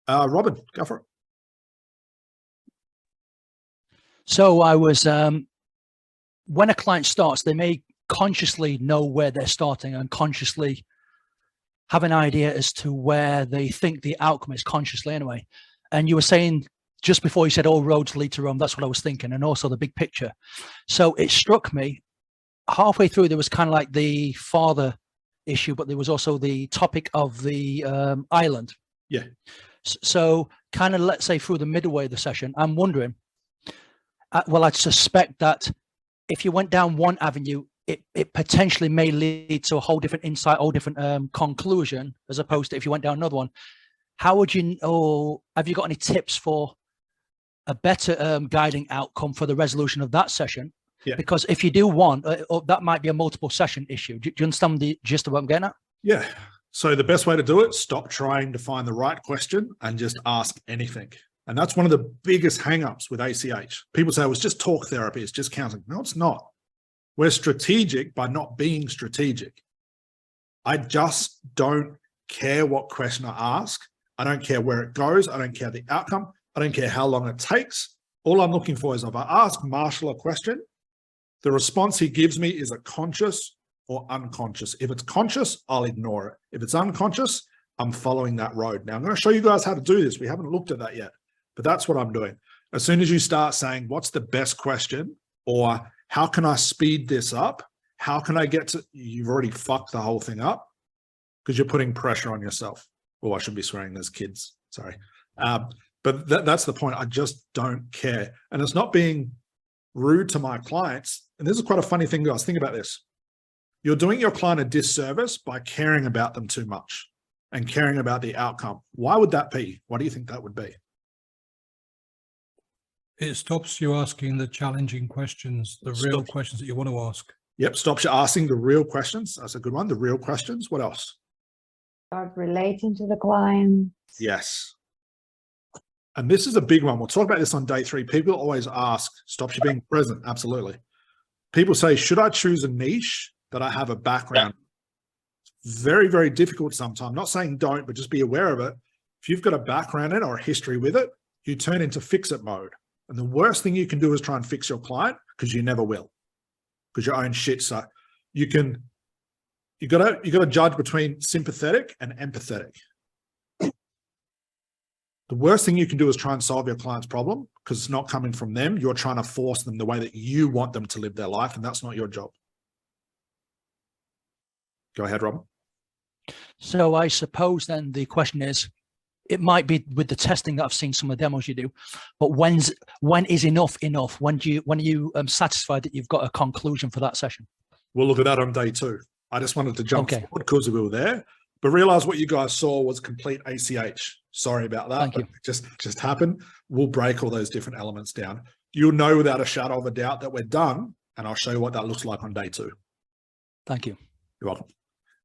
Robin, go for it. So I was, when a client starts, they may consciously know where they're starting and consciously have an idea as to where they think the outcome is, consciously anyway. And you were saying just before you said all roads lead to Rome, that's what I was thinking, and also the big picture. So it struck me halfway through, there was kind of like the father issue, but there was also the topic of the island. Yeah. So kind of, let's say through the middle way of the session, I'm wondering, well, I'd suspect that if you went down one avenue, it potentially may lead to a whole different insight, whole different conclusion, as opposed to if you went down another one. How would you, or have you got any tips for a better guiding outcome for the resolution of that session? Yeah. Because if you do one, that might be a multiple session issue. Do you understand the gist of what I'm getting at? Yeah. So the best way to do it, stop trying to find the right question and just ask anything. And that's one of the biggest hangups with ACH. People say, well, it's just talk therapy, it's just counseling. No, it's not. We're strategic by not being strategic. I just don't care what question I ask. I don't care where it goes. I don't care the outcome. I don't care how long it takes. All I'm looking for is if I ask Marshall a question, the response he gives me is a conscious or unconscious. If it's conscious, I'll ignore it. If it's unconscious, I'm following that road. Now, I'm going to show you guys how to do this. We haven't looked at that yet, but that's what I'm doing. As soon as you start saying, what's the best question? Or how can I speed this up? How can I get to, you've already fucked the whole thing up because you're putting pressure on yourself. Oh, I shouldn't be swearing, there's kids, sorry. But that's the point. I just don't care. And it's not being rude to my clients. And this is quite a funny thing, guys. Think about this. You're doing your client a disservice by caring about them too much and caring about the outcome. Why would that be? What do you think that would be? It stops you asking the challenging questions, the real questions that you want to ask. Yep, stops you asking the real questions. That's a good one, the real questions. What else? Start relating to the client. Yes. And this is a big one. We'll talk about this on day 3. People always ask, stops you being present. Absolutely. People say, should I choose a niche that I have a background? Very, very difficult sometimes. I'm not saying don't, but just be aware of it. If you've got a background in it or a history with it, you turn into fix-it mode. And the worst thing you can do is try and fix your client, because you never will, because you own shit. So you got to judge between sympathetic and empathetic. The worst thing you can do is try and solve your client's problem, because it's not coming from them. You're trying to force them the way that you want them to live their life, and that's not your job. Go ahead, Robin. So I suppose then the question is, it might be with the testing that I've seen some of the demos you do, but when is enough enough? When are you satisfied that you've got a conclusion for that session? We'll look at that on day 2. I just wanted to jump forward because we were there, but realize what you guys saw was complete ACH. Sorry about that. Thank you. It just happened. We'll break all those different elements down. You'll know without a shadow of a doubt that we're done, and I'll show you what that looks like on day 2. Thank you. You're welcome.